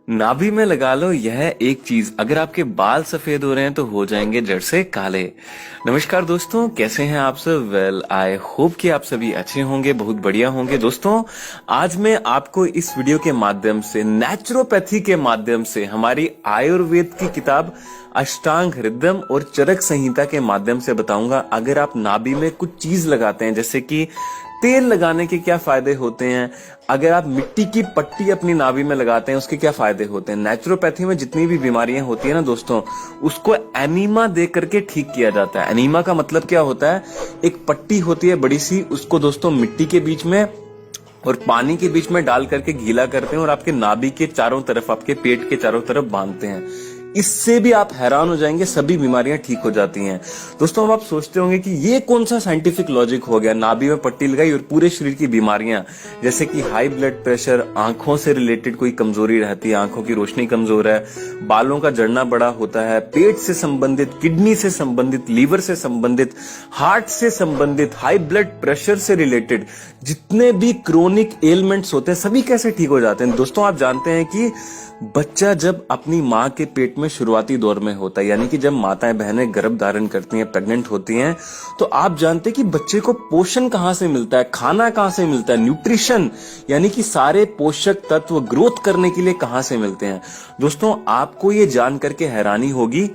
नाभि में लगा लो यह एक चीज, अगर आपके बाल सफेद हो रहे हैं तो हो जाएंगे जड़ से काले। नमस्कार दोस्तों, कैसे हैं आप सब? वेल, आई होप कि आप सभी अच्छे होंगे, बहुत बढ़िया होंगे। दोस्तों, आज मैं आपको इस वीडियो के माध्यम से, नेचुरोपैथी के माध्यम से, हमारी आयुर्वेद की किताब अष्टांग हृदयम और चरक संहिता के माध्यम से बताऊंगा, अगर आप नाभि में कुछ चीज लगाते हैं, जैसे कि तेल लगाने के क्या फायदे होते हैं, अगर आप मिट्टी की पट्टी अपनी नाभि में लगाते हैं उसके क्या फायदे होते हैं। नेचुरोपैथी में जितनी भी बीमारियां होती है ना दोस्तों, उसको एनीमा दे करके ठीक किया जाता है। एनीमा का मतलब क्या होता है? एक पट्टी होती है बड़ी सी, उसको दोस्तों मिट्टी के बीच में और पानी के बीच में डाल करके गीला करते हैं और आपके नाभि के चारों तरफ, आपके पेट के चारों तरफ बांधते हैं। इससे भी आप हैरान हो जाएंगे, सभी बीमारियां ठीक हो जाती हैं। दोस्तों, अब आप सोचते होंगे कि ये कौन सा साइंटिफिक लॉजिक हो गया, नाभि में पट्टी लगाई और पूरे शरीर की बीमारियां, जैसे कि हाई ब्लड प्रेशर, आंखों से रिलेटेड कोई कमजोरी रहती है, आंखों की रोशनी कमजोर है, बालों का झड़ना बड़ा होता है, पेट से संबंधित, किडनी से संबंधित, लीवर से संबंधित, हार्ट से संबंधित, हाई ब्लड प्रेशर से रिलेटेड जितने भी क्रोनिक एलिमेंट्स होते हैं सभी कैसे ठीक हो जाते हैं। दोस्तों, आप जानते हैं कि बच्चा जब अपनी माँ के पेट में शुरुआती दौर में होता है, यानी कि जब माताएं बहनें गर्भ धारण करती हैं, प्रेग्नेंट होती हैं, तो आप जानते हैं कि बच्चे को पोषण कहां से मिलता है, खाना कहां से मिलता है, न्यूट्रिशन यानी कि सारे पोषक तत्व ग्रोथ करने के लिए कहां से मिलते हैं। दोस्तों, आपको ये जान करके हैरानी होगी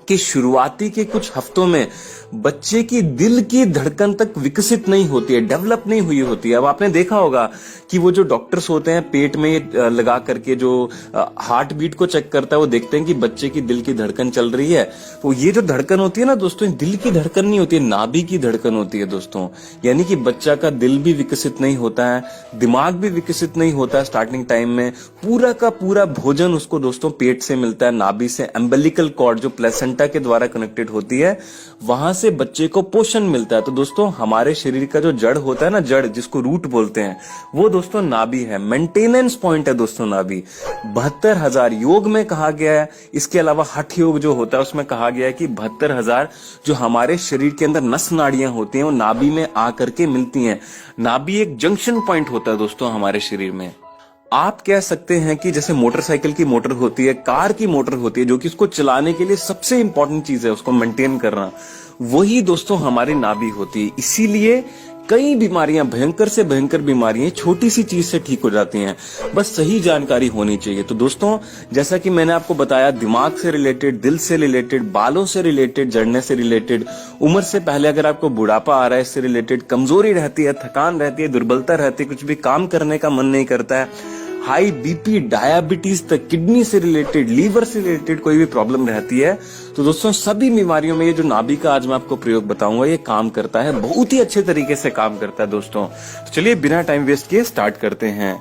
कि शुरुआती के कुछ हफ्तों में बच्चे की दिल की धड़कन तक विकसित नहीं होती है, डेवलप नहीं हुई होती है। अब आपने देखा होगा कि वो जो डॉक्टर्स होते हैं पेट में लगा करके जो हार्ट बीट को चेक करता है, वो देखते हैं कि बच्चे की दिल की धड़कन चल रही है। तो ये जो धड़कन होती है ना दोस्तों, दिल की धड़कन नहीं होती है, नाभि की धड़कन होती है दोस्तों। यानी कि बच्चा का दिल भी विकसित नहीं होता है, दिमाग भी विकसित नहीं होता है स्टार्टिंग टाइम में। पूरा का पूरा भोजन उसको दोस्तों पेट से मिलता है, नाभि से। एम्बेलिकल कॉर्ड जो प्लेसेंटा के द्वारा कनेक्टेड होती है, वहां से बच्चे को पोषण मिलता है। तो दोस्तों, हमारे शरीर का जो जड़ होता है ना, जड़ जिसको रूट बोलते हैं, वो दोस्तों नाभि है, मेंटेनेंस पॉइंट है दोस्तों नाभि। 72,000 योग में कहा गया है। इसके अलावा हठ योग जो होता है उसमें कहा गया है कि 72,000 जो हमारे शरीर के अंदर नस नाड़ियां होती हैं वो नाभि में आकर के मिलती हैं। नाभि एक जंक्शन पॉइंट होता है दोस्तों हमारे शरीर में। आप कह सकते हैं कि जैसे मोटरसाइकिल की मोटर होती है, कार की मोटर होती है, जो कि उसको चलाने के लिए सबसे इंपॉर्टेंट चीज है, उसको मेंटेन करना, वही दोस्तों हमारी नाभि होती है। इसीलिए कई बीमारियां, भयंकर से भयंकर बीमारियां छोटी सी चीज से ठीक हो जाती हैं, बस सही जानकारी होनी चाहिए। तो दोस्तों, जैसा कि मैंने आपको बताया, दिमाग से रिलेटेड, दिल से रिलेटेड, बालों से रिलेटेड, जड़ने से रिलेटेड, उम्र से पहले अगर आपको बुढ़ापा आ रहा है इससे रिलेटेड, कमजोरी रहती है, थकान रहती है, दुर्बलता रहती है, कुछ भी काम करने का मन नहीं करता है, हाई बीपी, डायबिटीज तक, किडनी से रिलेटेड, लीवर से रिलेटेड कोई भी प्रॉब्लम रहती है, तो दोस्तों सभी बीमारियों में ये जो नाभि का आज मैं आपको प्रयोग बताऊंगा ये काम करता है, बहुत ही अच्छे तरीके से काम करता है दोस्तों। तो चलिए बिना टाइम वेस्ट किए स्टार्ट करते हैं।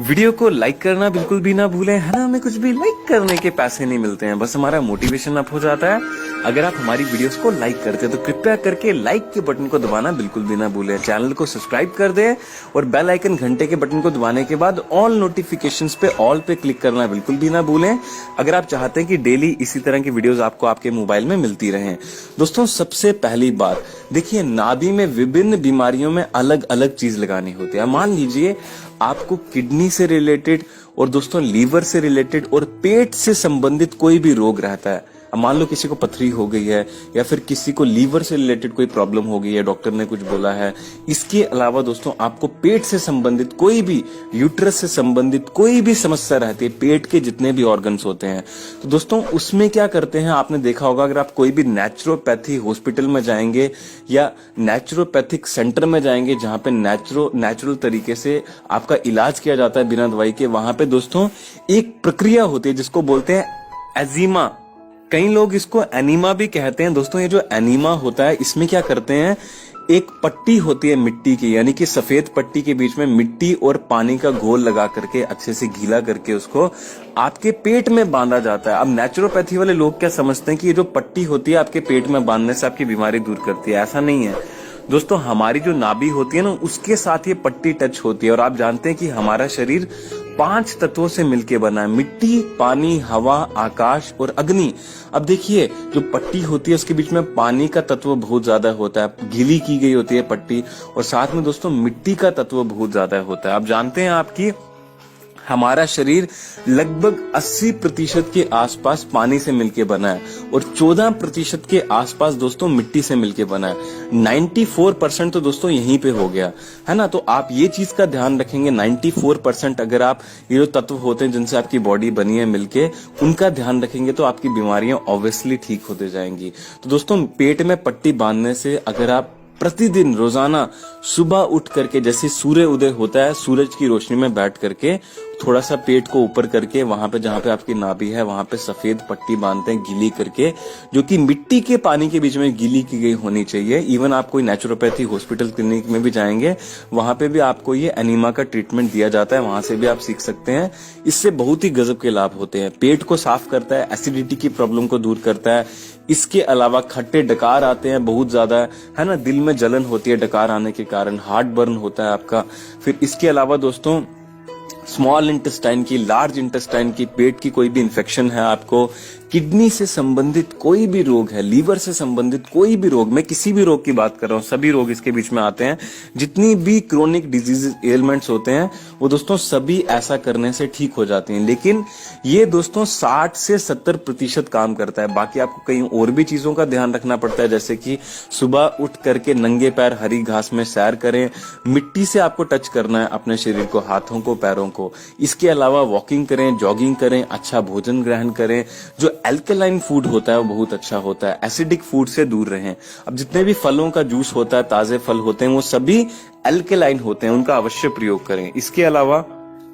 वीडियो को लाइक करना बिल्कुल भी ना भूलें, है ना। हमें कुछ भी लाइक करने के पैसे नहीं मिलते हैं, बस हमारा मोटिवेशन अप हो जाता है अगर आप हमारी वीडियोस को लाइक करते हैं। तो कृपया करके लाइक के बटन को दबाना बिल्कुल भी ना भूलें, चैनल को सब्सक्राइब कर दें और बेल आइकन घंटे के बटन को दबाने के बाद ऑल नोटिफिकेशंस पे ऑल पे क्लिक करना बिल्कुल भी ना भूलें, अगर आप चाहते हैं कि डेली इसी तरह की वीडियोस आपको आपके मोबाइल में मिलती रहें। दोस्तों, सबसे पहली बात देखिए, नाभि में विभिन्न बीमारियों में अलग अलग चीज लगानी होती है। मान लीजिए आपको किडनी से रिलेटेड और दोस्तों लीवर से रिलेटेड और पेट से संबंधित कोई भी रोग रहता है। अब मान लो किसी को पथरी हो गई है या फिर किसी को लीवर से रिलेटेड कोई प्रॉब्लम हो गई है, डॉक्टर ने कुछ बोला है। इसके अलावा दोस्तों आपको पेट से संबंधित कोई भी, यूट्रस से संबंधित कोई भी समस्या रहती है, पेट के जितने भी ऑर्गन्स होते हैं, तो दोस्तों उसमें क्या करते हैं, आपने देखा होगा, अगर आप कोई भी नेचुरोपैथी हॉस्पिटल में जाएंगे या नेचुरोपैथिक सेंटर में जाएंगे जहां पे नेचुरल तरीके से आपका इलाज किया जाता है बिना दवाई के, वहां पे दोस्तों एक प्रक्रिया होती है जिसको बोलते हैं एजीमा। कई लोग इसको एनीमा भी कहते हैं। दोस्तों, ये जो एनीमा होता है इसमें क्या करते हैं, एक पट्टी होती है मिट्टी की, यानी कि सफेद पट्टी के बीच में मिट्टी और पानी का घोल लगा करके अच्छे से गीला करके उसको आपके पेट में बांधा जाता है। अब नेचुरोपैथी वाले लोग क्या समझते हैं कि ये जो पट्टी होती है आपके पेट में बांधने से आपकी बीमारी दूर करती है, ऐसा नहीं है दोस्तों। हमारी जो नाभि होती है ना, उसके साथ ये पट्टी टच होती है। और आप जानते हैं कि हमारा शरीर 5 तत्वों से मिलकर बना है, मिट्टी, पानी, हवा, आकाश और अग्नि। अब देखिए, जो पट्टी होती है उसके बीच में पानी का तत्व बहुत ज्यादा होता है, गीली की गई होती है पट्टी, और साथ में दोस्तों मिट्टी का तत्व बहुत ज्यादा होता है। आप जानते हैं आपकी हमारा शरीर लगभग 80% के आसपास पानी से मिलके बना है और 14% के आसपास दोस्तों मिट्टी से मिलके बना है। 94% तो दोस्तों यहीं पे हो गया है ना। तो आप ये चीज का ध्यान रखेंगे, 94% अगर आप ये जो तत्व होते हैं जिनसे आपकी बॉडी बनी है मिलके, उनका ध्यान रखेंगे तो आपकी बीमारियां ऑब्वियसली ठीक होते जाएंगी। तो दोस्तों पेट में पट्टी बांधने से अगर आप प्रतिदिन रोजाना सुबह उठ करके, जैसे सूर्य उदय होता है, सूरज की रोशनी में बैठ करके थोड़ा सा पेट को ऊपर करके वहां पे जहां पे आपकी नाभि है वहां पे सफेद पट्टी बांधते हैं गीली करके, जो कि मिट्टी के पानी के बीच में गीली की गई होनी चाहिए। इवन आप कोई नेचुरोपैथी हॉस्पिटल क्लिनिक में भी जाएंगे, वहां पे भी आपको ये एनीमा का ट्रीटमेंट दिया जाता है, वहां से भी आप सीख सकते हैं। इससे बहुत ही गजब के लाभ होते हैं। पेट को साफ करता है, एसिडिटी की प्रॉब्लम को दूर करता है। इसके अलावा खट्टे डकार आते हैं बहुत ज्यादा, है ना, दिल में जलन होती है डकार आने के कारण, हार्ट बर्न होता है आपका। फिर इसके अलावा दोस्तों स्मॉल इंटेस्टाइन की, लार्ज इंटेस्टाइन की, पेट की कोई भी इंफेक्शन है आपको, किडनी से संबंधित कोई भी रोग है, लीवर से संबंधित कोई भी रोग, मैं किसी भी रोग की बात कर रहा हूं, सभी रोग इसके बीच में आते हैं। जितनी भी क्रोनिक डिजीज एलिमेंट्स होते हैं वो दोस्तों सभी ऐसा करने से ठीक हो जाती हैं। लेकिन ये दोस्तों 60 से 70% काम करता है। बाकी आपको कई और भी चीजों का ध्यान रखना पड़ता है, जैसे कि सुबह उठ करके नंगे पैर हरी घास में सैर करें, मिट्टी से आपको टच करना है अपने शरीर को, हाथों को, पैरों को। इसके अलावा वॉकिंग करें, जॉगिंग करें, अच्छा भोजन ग्रहण करें। जो एल्कलाइन फूड होता है वो बहुत अच्छा होता है। एसिडिक फूड से दूर रहें। अब जितने भी फलों का जूस होता है, ताजे फल होते हैं, वो सभी एल्कलाइन होते हैं, उनका अवश्य प्रयोग करें। इसके अलावा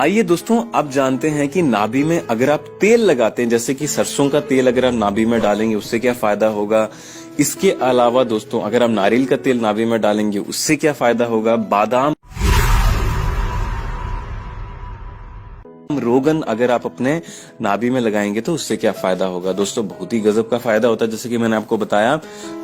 आइए दोस्तों अब जानते हैं कि नाभि में अगर आप तेल लगाते हैं, जैसे कि सरसों का तेल अगर आप नाभि में डालेंगे उससे क्या फायदा होगा। इसके अलावा दोस्तों अगर आप नारियल का तेल नाभि में डालेंगे उससे क्या फायदा होगा। बादाम रोगन अगर आप अपने नाभि में लगाएंगे तो उससे क्या फायदा होगा। दोस्तों बहुत ही गजब का फायदा होता है। जैसे कि मैंने आपको बताया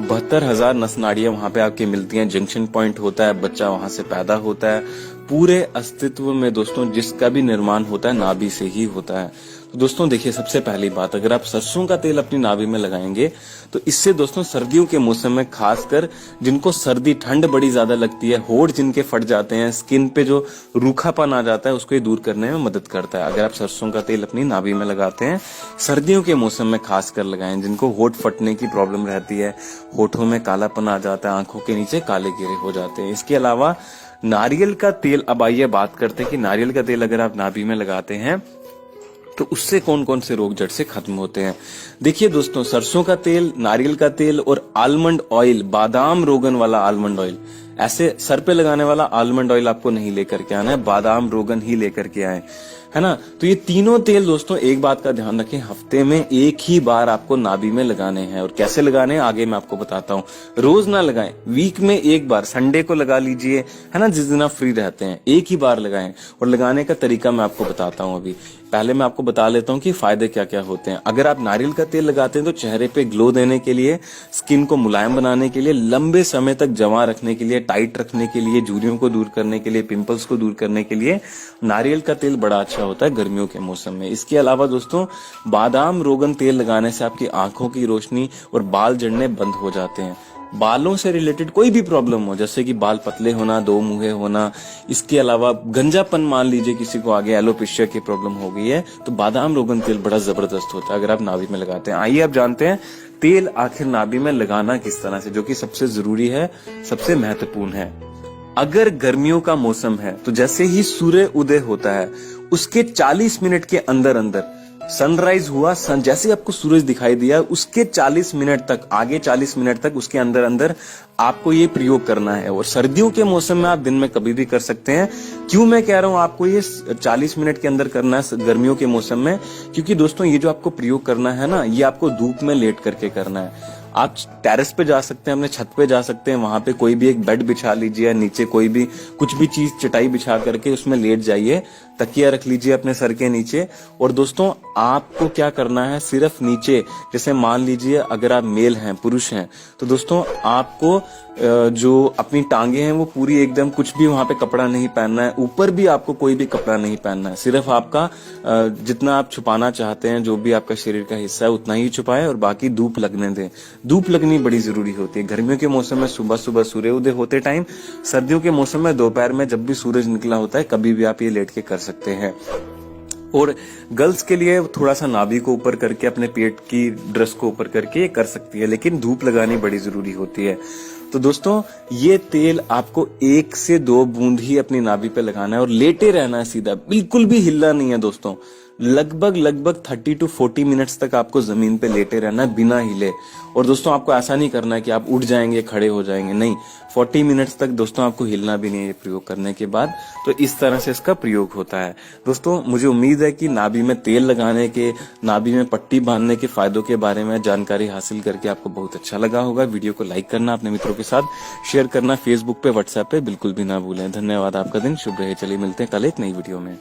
72,000 नस नाड़ियां वहां पे आपके मिलती हैं, जंक्शन पॉइंट होता है, बच्चा वहां से पैदा होता है। पूरे अस्तित्व में दोस्तों जिसका भी निर्माण होता है नाभि से ही होता है। तो दोस्तों देखिए, सबसे पहली बात, अगर आप सरसों का तेल अपनी नाभि में लगाएंगे तो इससे दोस्तों सर्दियों के मौसम में खासकर जिनको सर्दी ठंड बड़ी ज्यादा लगती है, होठ जिनके फट जाते हैं, स्किन पे जो रूखापन आ जाता है उसको ये दूर करने में मदद करता है। अगर आप सरसों का तेल अपनी नाभि में लगाते हैं, सर्दियों के मौसम में खासकर लगाएं। जिनको होठ फटने की प्रॉब्लम रहती है, होठों में कालापन आ जाता है, आंखों के नीचे काले घेरे हो जाते हैं। इसके अलावा नारियल का तेल, अब आइए बात करते हैं कि नारियल का तेल अगर आप नाभि में लगाते हैं तो उससे कौन कौन से रोग जड़ से खत्म होते हैं। देखिए दोस्तों, सरसों का तेल, नारियल का तेल और आलमंड ऑयल, बादाम रोगन वाला आलमंड ऑयल, ऐसे सर पे लगाने वाला आलमंड ऑयल आपको नहीं लेकर के आना है, बादाम रोगन ही लेकर के आए, है ना। तो ये तीनों तेल दोस्तों एक बात का ध्यान रखें, हफ्ते में एक ही बार आपको नाभि में लगाने हैं। और कैसे लगाने हैं आगे मैं आपको बताता हूँ। रोज ना लगाएं, वीक में एक बार, संडे को लगा लीजिए, है ना, जिस दिन आप फ्री रहते हैं एक ही बार लगाएं। और लगाने का तरीका मैं आपको बताता हूँ। अभी पहले मैं आपको बता लेता हूँ कि फायदे क्या क्या होते हैं। अगर आप नारियल का तेल लगाते हैं तो चेहरे पे ग्लो देने के लिए, स्किन को मुलायम बनाने के लिए, लंबे समय तक जमा रखने के लिए, टाइट रखने के लिए, झुर्रियों को दूर करने के लिए, पिंपल्स को दूर करने के लिए नारियल का तेल बड़ा अच्छा होता है गर्मियों के मौसम में। इसके अलावा दोस्तों बादाम रोगन तेल लगाने से आपकी आंखों की रोशनी और बाल झड़ने बंद हो जाते हैं। बालों से रिलेटेड कोई भी प्रॉब्लम हो, जैसे कि बाल पतले होना, दो मुंहे होना, इसके अलावा गंजापन, मान लीजिए किसी को आगे एलोपेशिया की प्रॉब्लम हो गई है, तो बादाम रोगन तेल बड़ा जबरदस्त होता है अगर आप नाभि में लगाते हैं। आइए आप जानते हैं तेल आखिर नाभि में लगाना किस तरह से, जो कि सबसे जरूरी है, सबसे महत्वपूर्ण है। अगर गर्मियों का मौसम है तो जैसे ही सूर्य उदय होता है उसके 40 मिनट के अंदर अंदर सनराइज हुआ, जैसे आपको सूरज दिखाई दिया उसके 40 मिनट तक, आगे 40 मिनट तक उसके अंदर अंदर आपको ये प्रयोग करना है। और सर्दियों के मौसम में आप दिन में कभी भी कर सकते हैं। क्यों मैं कह रहा हूं आपको ये 40 मिनट के अंदर करना है गर्मियों के मौसम में, क्योंकि दोस्तों ये जो आपको प्रयोग करना है ना, ये आपको धूप में लेट करके करना है। आप टेरेस पे जा सकते हैं, अपने छत पे जा सकते हैं, वहां पे कोई भी एक बेड बिछा लीजिए, नीचे कोई भी कुछ भी चीज चटाई बिछा करके उसमें लेट जाइए, तकिया रख लीजिए अपने सर के नीचे। और दोस्तों आपको क्या करना है, सिर्फ नीचे, जैसे मान लीजिए अगर आप मेल हैं, पुरुष हैं, तो दोस्तों आपको जो अपनी टांगे हैं वो पूरी एकदम, कुछ भी वहां पे कपड़ा नहीं पहनना है, ऊपर भी आपको कोई भी कपड़ा नहीं पहनना है। सिर्फ आपका जितना आप छुपाना चाहते हैं, जो भी आपका शरीर का हिस्सा है उतना ही छुपाएं और बाकी धूप लगने दें। धूप लगनी बड़ी जरूरी होती है गर्मियों के मौसम में, सुबह सुबह सूर्य उदय होते टाइम, सर्दियों के मौसम में दोपहर में जब भी सूरज निकला होता है, कभी भी आप ये लेट के कर सकते हैं। और गर्ल्स के लिए थोड़ा सा नाभि को ऊपर करके अपने पेट की ड्रेस को ऊपर करके ये कर सकती है, लेकिन धूप लगानी बड़ी जरूरी होती है। तो दोस्तों ये तेल आपको 1 से 2 बूंद ही अपनी नाभि पे लगाना है और लेटे रहना है सीधा, बिल्कुल भी हिलना नहीं है दोस्तों। लगभग 30 to 40 मिनट्स तक आपको जमीन पे लेटे रहना है बिना हिले। और दोस्तों आपको ऐसा नहीं करना है कि आप उठ जाएंगे खड़े हो जाएंगे, नहीं, 40 मिनट्स तक दोस्तों आपको हिलना भी नहीं है प्रयोग करने के बाद। तो इस तरह से इसका प्रयोग होता है। दोस्तों मुझे उम्मीद है कि नाभि में तेल लगाने के, नाभि में पट्टी बांधने के फायदों के बारे में जानकारी हासिल करके आपको बहुत अच्छा लगा होगा। वीडियो को लाइक करना, अपने मित्रों के साथ शेयर करना, फेसबुक पे, व्हाट्सएप पे बिल्कुल भी ना भूलें। धन्यवाद, आपका दिन शुभ रहे। चलिए मिलते हैं कल एक नई वीडियो में।